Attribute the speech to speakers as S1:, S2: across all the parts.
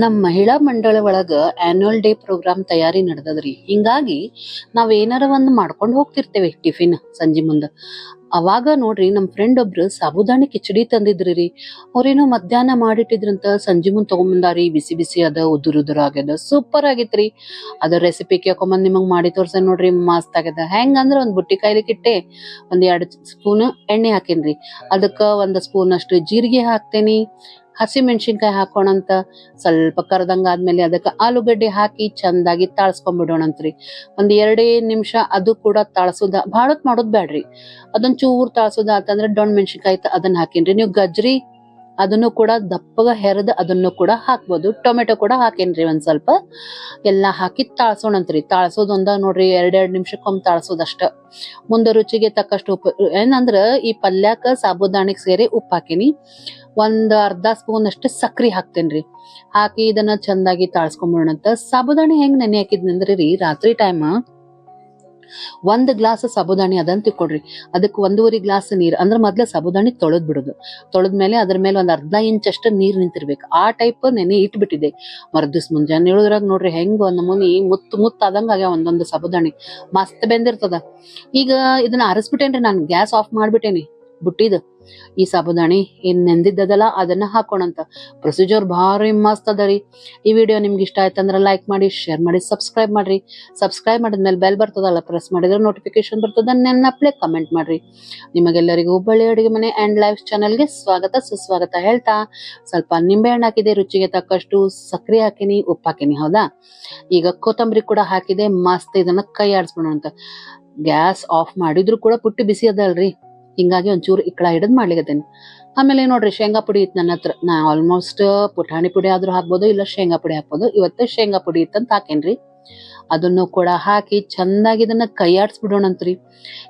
S1: ನಮ್ಮ ಮಹಿಳಾ ಮಂಡಳ ಒಳಗ ಆನ್ಯುವಲ್ ಡೇ ಪ್ರೋಗ್ರಾಮ್ ತಯಾರಿ ನಡೆದದ್ರಿ. ಹಿಂಗಾಗಿ ನಾವ್ ಏನಾರ ಒಂದ್ ಮಾಡ್ಕೊಂಡ್ ಹೋಗ್ತಿರ್ತೇವೆ ಟಿಫಿನ್ ಸಂಜಿ ಮುಂದ. ಅವಾಗ ನೋಡ್ರಿ ನಮ್ ಫ್ರೆಂಡ್ ಒಬ್ರು ಸಾಬುದಾಣಿ ಕಿಚಡಿ ತಂದಿದ್ರಿ ರೀ. ಅವ್ರೇನೋ ಮಧ್ಯಾಹ್ನ ಮಾಡಿಟ್ಟಿದ್ರಂತ ಸಂಜಿ ಮುಂದ್ ತಗೊಂಬಂದಾರಿ. ಬಿಸಿ ಬಿಸಿ ಅದ, ಉದುರ್ ಉದುರ್ ಆಗ್ಯದ, ಸೂಪರ್ ಆಗಿತ್ರಿ. ಅದ ರೆಸಿಪಿ ಕೇಳ್ಕೊಂಬಂದ್ ನಿಮಗ್ ಮಾಡಿ ತೋರ್ಸ ನೋಡ್ರಿ, ಮಸ್ತ್ ಆಗ್ಯದ. ಹೆಂಗಂದ್ರ ಒಂದ್ ಬುಟ್ಟಿ ಕಾಯ್ಲಿಕ್ಕಿಟ್ಟೆ, ಒಂದ್ 2 ಸ್ಪೂನ್ ಎಣ್ಣೆ ಹಾಕೇನ್ರಿ. ಅದಕ್ಕ 1 ಸ್ಪೂನ್ ಅಷ್ಟು ಜೀರಿಗೆ ಹಾಕ್ತೇನಿ. ಹಸಿ ಮೆಣಸಿನ್ಕಾಯಿ ಹಾಕೋಣಂತ. ಸ್ವಲ್ಪ ಕರ್ದಂಗ ಆದ್ಮೇಲೆ ಅದಕ್ಕೆ ಆಲೂಗಡ್ಡೆ ಹಾಕಿ ಚಂದಾಗಿ ತಾಳ್ಸ್ಕೊಂಡ್ಬಿಡೋಣಂತ್ರಿ. ಒಂದ್ 2 ನಿಮಿಷ ಅದು ಕೂಡ ತಾಳ್ಸುದ, ಭಾಳತ್ ಮಾಡೋದ್ ಬ್ಯಾಡ್ರಿ. ಅದೊಂದ್ ಚೂರ್ ತಾಳ್ಸುದ ಆತಂದ್ರ ಡೊಣ್ ಮೆಣಸಿನ್ಕಾಯಿ ಅದನ್ನ ಹಾಕೇನ್ರಿ. ನೀವು ಗಜ್ರಿ ಅದನ್ನು ಕೂಡ ದಪ್ಪಗ ಹೆರದ್ ಅದನ್ನು ಕೂಡ ಹಾಕ್ಬೋದು. ಟೊಮೆಟೊ ಕೂಡ ಹಾಕೇನ್ರಿ ಒಂದ್ ಸ್ವಲ್ಪ. ಎಲ್ಲಾ ಹಾಕಿ ತಾಳ್ಸೋಣಂತ್ರಿ. ತಾಳ್ಸೋದೊಂದ ನೋಡ್ರಿ, 2 ನಿಮಿಷಕ್ಕೊಮ್ಮೆ ತಾಳ್ಸೋದಷ್ಟ. ಮುಂದ ರುಚಿಗೆ ತಕ್ಕಷ್ಟು ಉಪ್ಪು. ಏನಂದ್ರ ಈ ಪಲ್ಯಾಕ ಸಾಬುದಾಣಿಗ್ ಸೇರಿ ಉಪ್ಪು ಹಾಕೇನಿ. ಒಂದ್ ಅರ್ಧ ಸ್ಪೂನ್ ಅಷ್ಟು ಸಕ್ರಿ ಹಾಕ್ತೇನ್ರಿ. ಹಾಕಿ ಇದನ್ನ ಚಂದಾಗಿ ತಾಳ್ಸ್ಕೊಂಬಿಡೋಣಂತ. ಸಾಬುದಾಣಿ ಹೆಂಗ್ ನೆನೆ ಹಾಕಿದ್ನಂದ್ರಿ ರೀ, ರಾತ್ರಿ ಟೈಮ್ 1 ಗ್ಲಾಸ್ ಸಾಬುದಾಣಿ ಅದಂತ ತಿಳ್ಕೊಡ್ರಿ. ಅದಕ್ಕೆ 1.5 ಗ್ಲಾಸ್ ನೀರ್, ಅಂದ್ರ ಮೊದ್ಲ ಸಾಬುದಾಣಿ ತೊಳೆದ್ ಬಿಡುದು. ತೊಳೆದ್ಮೇಲೆ ಅದ್ರ ಮೇಲೆ ಒಂದ್ ಅರ್ಧ ಇಂಚ್ ಅಷ್ಟು ನೀರ್ ನಿಂತಿರ್ಬೇಕು. ಆ ಟೈಪ್ ನೆನೆ ಇಟ್ಬಿಟ್ಟಿದೆ. ಮರ್ದಿವ್ಸ ಮುಂಜಾನೆ ಹೇಳುದ್ರಾಗ ನೋಡ್ರಿ ಹೆಂಗ್ ಒಂದ್ ನಮೂನಿ ಮುತ್ ಆದಂಗ ಆಗ್ಯಾವ ಒಂದೊಂದು ಸಾಬುದಾಣಿ. ಮಸ್ತ್ ಬೆಂದಿರ್ತದ. ಈಗ ಇದನ್ನ ಆರಿಸ್ಬಿಟ್ಟೇನ್ರಿ, ನಾನ್ ಗ್ಯಾಸ್ ಆಫ್ ಮಾಡ್ಬಿಟ್ಟೇನಿ ಬುಟ್ಟಿದ. ಈ ಸಾಬುದಾಣಿ ಏನ್ ನೆಂದಿದ್ದದಲ್ಲ ಅದನ್ನ ಹಾಕೋಣಂತ. ಪ್ರೊಸೀಜರ್ ಭಾರಿ ಮಸ್ತ್ ಅದರಿ. ಈ ವಿಡಿಯೋ ನಿಮ್ಗೆ ಇಷ್ಟ ಆಯ್ತಂದ್ರ ಲೈಕ್ ಮಾಡಿ, ಶೇರ್ ಮಾಡಿ, ಸಬ್ಸ್ಕ್ರೈಬ್ ಮಾಡ್ರಿ. ಸಬ್ಸ್ಕ್ರೈಬ್ ಮಾಡಿದ್ಮೇಲೆ ಬೆಲ್ ಬರ್ತದಲ್ಲ, ಪ್ರೆಸ್ ಮಾಡಿದ್ರೆ ನೋಟಿಫಿಕೇಶನ್ ಬರ್ತದ. ನೆನಪ್ಲೆ ಕಮೆಂಟ್ ಮಾಡ್ರಿ. ನಿಮಗೆಲ್ಲರಿಗೂ ಹುಬ್ಬಳ್ಳಿ ಅಡುಗೆ ಮನೆ ಅಂಡ್ ಲೈಫ್ ಚಾನಲ್ಗೆ ಸ್ವಾಗತ ಸುಸ್ವಾಗತ ಹೇಳ್ತಾ, ಸ್ವಲ್ಪ ನಿಂಬೆ ಹಣ್ಣು ಹಾಕಿದೆ, ರುಚಿಗೆ ತಕ್ಕಷ್ಟು ಸಕ್ಕರೆ ಹಾಕಿನಿ, ಉಪ್ಪು ಹಾಕಿನಿ. ಹೌದಾ, ಈಗ ಕೊತ್ತಂಬರಿ ಕೂಡ ಹಾಕಿದೆ. ಮಸ್ತ್ ಇದನ್ನ ಕೈ ಆಡಿಸ್ಬಿಡೋಣ ಅಂತ. ಗ್ಯಾಸ್ ಆಫ್ ಮಾಡಿದ್ರು ಕೂಡ ಪುಟ್ಟಿ ಬಿಸಿ ಅದಲ್ರಿ, ಹಿಂಗಾಗಿ ಒಂಚೂರು ಇಕ್ಕಳ ಹಿಡಿದ್ ಮಾಡ್ಲಿಕತ್ತೇನಿ. ಆಮೇಲೆ ನೋಡ್ರಿ ಶೇಂಗಾ ಪುಡಿ ಇತ್ತು ನನ್ನ ಹತ್ರ. ನಾ ಆಲ್ಮೋಸ್ಟ್ ಪುಟಾಣಿ ಪುಡಿ ಆದ್ರೂ ಹಾಕ್ಬೋದು, ಇಲ್ಲ ಶೇಂಗಾ ಪುಡಿ ಹಾಕ್ಬೋದು. ಇವತ್ತು ಶೇಂಗಾ ಪುಡಿ ಇತ್ತಂತ ಹಾಕೇನ್ರಿ. ಅದನ್ನು ಕೂಡ ಹಾಕಿ ಚಂದಾಗಿ ಇದನ್ನ ಕೈ ಆಡ್ಸ್ಬಿಡೋಣಂತ್ರಿ.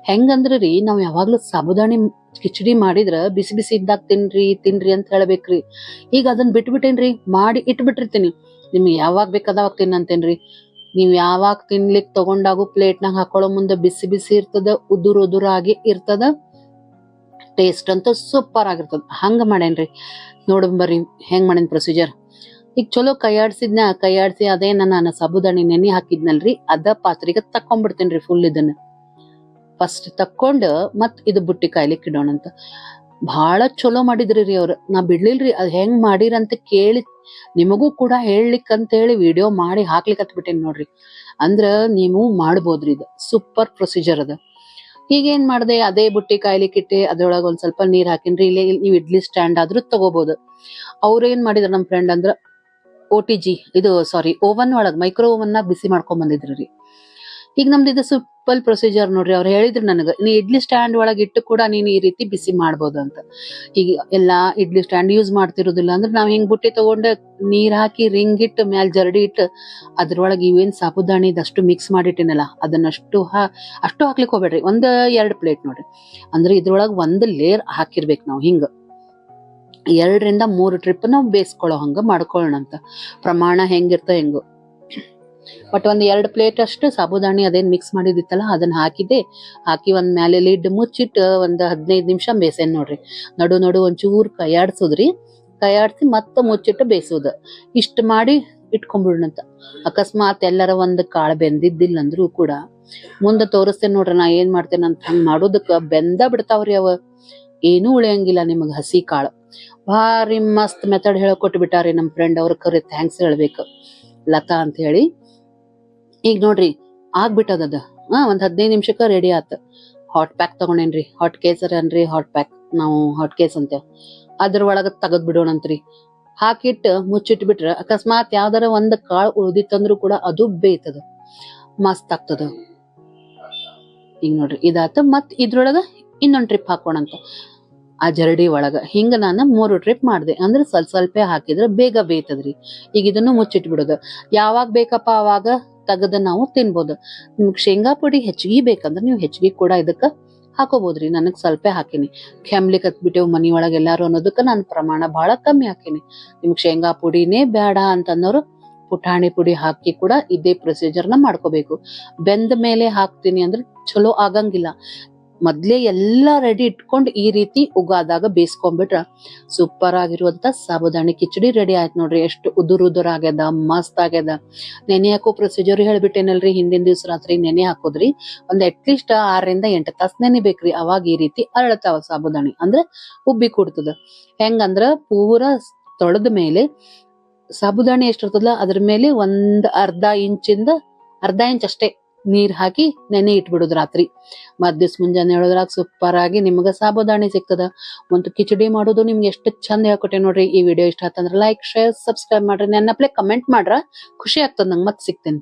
S1: ಹೆಂಗಂದ್ರಿ, ನಾವ್ ಯಾವಾಗ್ಲೂ ಸಾಬುದಾಣಿ ಕಿಚಡಿ ಮಾಡಿದ್ರ ಬಿಸಿ ಬಿಸಿ ಇದ್ದಾಗ ತಿನ್ರಿ ಅಂತ ಹೇಳ್ಬೇಕ್ರಿ. ಈಗ ಅದನ್ನ ಬಿಟ್ಬಿಟ್ಟೇನ್ರಿ, ಮಾಡಿ ಇಟ್ಬಿಟ್ಟಿರ್ತೀನಿ. ನಿಮ್ಗೆ ಯಾವಾಗ ಬೇಕಾದವಾಗ ತಿನ್ನಂತೇನ್ರಿ. ನೀವ್ ಯಾವಾಗ ತಿನ್ಲಿಕ್ ತಗೊಂಡಾಗು ಪ್ಲೇಟ್ನಾಗ ಹಾಕೊಳ್ಳೋ ಮುಂದೆ ಬಿಸಿ ಬಿಸಿ ಇರ್ತದ, ಉದುರಾಗಿ ಇರ್ತದ. ಟೇಸ್ಟ್ ಅಂತೂ ಸೂಪರ್ ಆಗಿರ್ತದ. ಹಂಗ ಮಾಡೇನ್ರಿ. ನೋಡಂಬರ್ರಿ ಹೆಂಗ್ ಮಾಡೇನ್ ಪ್ರೊಸೀಜರ್. ಈಗ ಚಲೋ ಕೈಯಾಡ್ಸಿ ಅದೇನ ನಾನು ಸಾಬುದಾಣಿ ನೆನೆ ಹಾಕಿದ್ನಲ್ರಿ, ಅದ ಪಾತ್ರೆಗೆ ತಕ್ಕೊಂಡ್ಬಿಡ್ತೇನ್ರಿ ಫುಲ್ ಇದನ್ನ. ಫಸ್ಟ್ ತಕ್ಕೊಂಡ್ ಮತ್ ಇದು ಬುಟ್ಟಿ ಕಾಯ್ಲಿಕ್ ಇಡೋಣಂತ. ಬಹಳ ಚಲೋ ಮಾಡಿದ್ರಿ ರೀ ಅವ್ರು. ನಾ ಬಿಡ್ಲಿಲ್ರಿ, ಅದ್ ಹೆಂಗ್ ಮಾಡಿರಂತ ಕೇಳಿ ನಿಮಗೂ ಕೂಡ ಹೇಳಲಿಕ್ ಅಂತ ಹೇಳಿ ವಿಡಿಯೋ ಮಾಡಿ ಹಾಕ್ಲಿಕ್ ಹತ್ಬಿಟ್ಟೇನಿ ನೋಡ್ರಿ. ಅಂದ್ರ ನೀವು ಮಾಡ್ಬೋದ್ರಿ. ಇದು ಸೂಪರ್ ಪ್ರೊಸೀಜರ್ ಅದ. ಈಗೇನ್ ಮಾಡ್ದೆ, ಅದೇ ಬುಟ್ಟಿ ಕಾಯ್ಲಿಕ್ಕೆ ಇಟ್ಟೆ. ಅದ್ರೊಳಗ ಒಂದ್ ಸ್ವಲ್ಪ ನೀರ್ ಹಾಕಿನ್ರಿ. ಇಲ್ಲೇ ನೀವ್ ಇಡ್ಲಿ ಸ್ಟ್ಯಾಂಡ್ ಆದ್ರೂ ತಗೋಬಹುದು. ಅವ್ರ ಏನ್ ಮಾಡಿದ್ರ ನಮ್ ಫ್ರೆಂಡ್ ಅಂದ್ರ ಓವನ್ ಒಳಗ್ ಮೈಕ್ರೋ ಓವನ್ ನಾಗ ಬಿಸಿ ಮಾಡ್ಕೊಂಡ್ ಬಂದಿದ್ರಿ. ಈಗ ನಮ್ದು ಇದು ಸಿಂಪಲ್ ಪ್ರೊಸೀಜರ್ ನೋಡ್ರಿ. ಅವ್ರು ಹೇಳಿದ್ರು ನನಗ, ನೀ ಇಡ್ಲಿ ಸ್ಟ್ಯಾಂಡ್ ಒಳಗ್ ಇಟ್ಟು ಕೂಡ ನೀನ್ ಈ ರೀತಿ ಬಿಸಿ ಮಾಡ್ಬೋದು ಅಂತ. ಈಗ ಎಲ್ಲಾ ಇಡ್ಲಿ ಸ್ಟ್ಯಾಂಡ್ ಯೂಸ್ ಮಾಡ್ತಿರೋದಿಲ್ಲ ಅಂದ್ರೆ ನಾವ್ ಹಿಂಗ್ ಬುಟ್ಟಿ ತಗೊಂಡ ನೀರ್ ಹಾಕಿ ರಿಂಗ್ ಇಟ್ಟು ಮ್ಯಾಲ್ ಜರಡಿ ಇಟ್ಟು ಅದ್ರೊಳಗೆ ಇವೇನ್ ಸಾಬುದಾಣಿದಷ್ಟು ಮಿಕ್ಸ್ ಮಾಡಿಟ್ಟಿನಲ್ಲ ಅದನ್ನಷ್ಟು ಅಷ್ಟು ಹಾಕ್ಲಿಕ್ ಹೋಗ್ಬೇಡ್ರಿ. 1-2 ಪ್ಲೇಟ್ ನೋಡ್ರಿ. ಅಂದ್ರೆ ಇದ್ರೊಳಗ್ 1 ಲೇಯರ್ ಹಾಕಿರ್ಬೇಕು ನಾವ್. ಹಿಂಗ 2-3 ಟ್ರಿಪ್ ನಾವ್ ಬೇಯಿಸ್ಕೊಳ್ಳೋ ಹಂಗ ಮಾಡ್ಕೊಳ್ಳೋಣಂತ. ಪ್ರಮಾಣ ಹೆಂಗಿರ್ತ ಹೆಂಗು. ಬಟ್ 1-2 ಪ್ಲೇಟ್ ಅಷ್ಟು ಸಾಬುದಾಣಿ ಅದೇನ್ ಮಿಕ್ಸ್ ಮಾಡಿದಿತ್ತಲ್ಲ ಅದನ್ನ ಹಾಕಿ ಒಂದ್ ಮ್ಯಾಲೆ ಲಿಡ್ ಮುಚ್ಚಿಟ್ಟು ಒಂದ್ 15 ನಿಮಿಷ ಬೇಸೇನ್ ನೋಡ್ರಿ. ನಡು ಒಂಚೂರ್ ಕೈಯಾಡ್ಸೋದ್ರಿ. ಕೈಯಾಡ್ಸಿ ಮತ್ತೆ ಮುಚ್ಚಿಟ್ಟು ಬೇಯಿಸೋದು. ಇಷ್ಟ ಮಾಡಿ ಇಟ್ಕೊಂಡ್ಬಿಡೋಣಂತ. ಅಕಸ್ಮಾತ್ ಎಲ್ಲರ ಒಂದ್ ಕಾಳು ಬೆಂದಿದ್ದಿಲ್ಲ ಅಂದ್ರೂ ಕೂಡ ಮುಂದೆ ತೋರಿಸ್ತೇನೆ ನೋಡ್ರಿ ನಾ ಏನ್ ಮಾಡ್ತೇನೆ ಅಂತ. ಹಂಗ್ ಮಾಡೋದಕ್ಕ ಬೆಂದ ಬಿಡ್ತಾವ್ರಿ ಅವ, ಏನೂ ಉಳಿಯಂಗಿಲ್ಲ ನಿಮಗ್ ಹಸಿ ಕಾಳು. ಭಾರಿ ಮಸ್ತ್ ಮೆಥಡ್ ಹೇಳ್ಕೊಟ್ಟು ಬಿಟ್ಟಾರಿ ನಮ್ ಫ್ರೆಂಡ್. ಅವ್ರ ಕರೆ ಥ್ಯಾಂಕ್ಸ್ ಹೇಳ್ಬೇಕು, ಲತಾ ಅಂತ ಹೇಳಿ. ಈಗ ನೋಡ್ರಿ ಆಗ್ಬಿಟ್ಟದ. ಒಂದ್ 15 ನಿಮಿಷಕ್ಕ ರೆಡಿ ಆತ. ಹಾಟ್ ಪ್ಯಾಕ್ ತಗೊಂಡೇನ್ರಿ. ಹಾಟ್ ಕೇಸರ್ ಅನ್ರಿ, ಹಾಟ್ ಪ್ಯಾಕ್, ನಾವು ಹಾಟ್ ಕೇಸ್ ಅಂತೇವ್. ಅದ್ರ ಒಳಗ ತಗದ್ ಬಿಡೋಣಂತ್ರಿ. ಹಾಕಿಟ್ಟು ಮುಚ್ಚಿಟ್ಬಿಟ್ರ ಅಕಸ್ಮಾತ್ ಯಾವ್ದಾರ ಒಂದ್ ಕಾಳು ಉಳ್ದಿತ್ತಂದ್ರು ಕೂಡ ಅದು ಬೇಯ್ತದ, ಮಸ್ತ್ ಆಗ್ತದ. ಈಗ ನೋಡ್ರಿ ಇದಾತ. ಮತ್ ಇದ್ರೊಳಗ ಇನ್ನೊಂದ್ ಟ್ರಿಪ್ ಹಾಕೋಣಂತ ಆ ಜರಡಿ ಒಳಗ. ಹಿಂಗ ನಾನು 3 ಟ್ರಿಪ್ ಮಾಡ್ದೆ. ಅಂದ್ರೆ ಸ್ವಲ್ಪ ಹಾಕಿದ್ರೆ ಬೇಗ ಬೇಯ್ತದ್ರಿ. ಈಗ ಇದನ್ನು ಮುಚ್ಚಿಟ್ಬಿಡೋದು. ಯಾವಾಗ ಬೇಕಪ್ಪ ಅವಾಗ ತೆಗದ ನಾವು ತಿನ್ಬೋದು. ನಿಮ್ಗ್ ಶೇಂಗಾ ಪುಡಿ ಹೆಚ್ಚಿಗೆ ಬೇಕಂದ್ರೆ ನೀವು ಹೆಚ್ಚಿಗೆ ಕೂಡ ಇದಕ್ಕ ಹಾಕೋಬೋದ್ರಿ. ನನಗ್ ಸ್ವಲ್ಪ ಹಾಕಿನಿ. ಕೆಮ್ಲಿಕ್ ಹತ್ಬಿಟ್ಟೆವು ಮನಿ ಒಳಗ ಎಲ್ಲಾರು ಅನ್ನೋದಕ್ಕ ನಾನು ಪ್ರಮಾಣ ಬಹಳ ಕಮ್ಮಿ ಹಾಕಿನಿ. ನಿಮ್ಗ್ ಶೇಂಗಾ ಪುಡಿನೇ ಬೇಡ ಅಂತಂದವ್ರು ಪುಟಾಣಿ ಪುಡಿ ಹಾಕಿ ಕೂಡ ಇದೇ ಪ್ರೊಸೀಜರ್ನ ಮಾಡ್ಕೋಬೇಕು. ಬೆಂದ ಮೇಲೆ ಹಾಕ್ತೀನಿ ಅಂದ್ರೆ ಚಲೋ ಆಗಂಗಿಲ್ಲ. ಮೊದ್ಲೇ ಎಲ್ಲಾ ರೆಡಿ ಇಟ್ಕೊಂಡ್ ಈ ರೀತಿ ಉಗಾದಾಗ ಬೇಯಿಸ್ಕೊಂಡ್ಬಿಟ್ರ ಸೂಪರ್ ಆಗಿರುವಂತ ಸಾಬುದಾಣಿ ಕಿಚಡಿ ರೆಡಿ ಆಯ್ತು ನೋಡ್ರಿ. ಎಷ್ಟು ಉದುರ್ ಆಗ್ಯದ, ಮಸ್ತ್ ಆಗ್ಯದ. ನೆನೆ ಹಾಕೋ ಪ್ರೊಸೀಜರ್ ಹೇಳ್ಬಿಟ್ಟೇನಲ್ರಿ, ಹಿಂದಿನ ದಿವ್ಸ ರಾತ್ರಿ ನೆನೆ ಹಾಕೋದ್ರಿ. ಒಂದ್ ಅಟ್ಲೀಸ್ಟ್ 6 ರಿಂದ 8 ತಾಸ್ ನೆನಿಬೇಕ್ರಿ. ಅವಾಗ ಈ ರೀತಿ ಅರಳತಾವ ಸಾಬುದಾಣಿ, ಅಂದ್ರ ಉಬ್ಬಿ ಕೊಡ್ತದ. ಹೆಂಗಂದ್ರ ಪೂರಾ ತೊಳೆದ ಮೇಲೆ ಸಾಬುದಾಣಿ ಎಷ್ಟಿರ್ತದಲ್ಲ ಅದ್ರ ಮೇಲೆ ಒಂದ್ ಅರ್ಧ ಇಂಚ್ ಅಷ್ಟೇ ನೀರ್ ಹಾಕಿ ನೆನೆ ಇಟ್ಬಿಡುದ್ ರಾತ್ರಿ. ಮರ್ದಿವ್ಸ ಮುಂಜಾನೆ ಹೇಳೋದ್ರಾಗ ಸೂಪರ್ ಆಗಿ ನಿಮ್ಗ ಸಾಬುದಾಣಿ ಸಿಗ್ತದ. ಒಂದು ಕಿಚಡಿ ಮಾಡೋದು ನಿಮ್ಗೆ ಎಷ್ಟು ಚಂದ ಹೇಳ್ಕೊಟ್ಟೆ ನೋಡ್ರಿ. ಈ ವಿಡಿಯೋ ಇಷ್ಟ ಆತಂದ್ರ ಲೈಕ್, ಶೇರ್, ಸಬ್ಸ್ಕ್ರೈಬ್ ಮಾಡ್ರಿ. ನೆನಪ್ಲೆ ಕಮೆಂಟ್ ಮಾಡ್ರ, ಖುಷಿ ಆಗ್ತದ ನಂಗೆ. ಮತ್ತೆ ಸಿಗ್ತೇನೆ.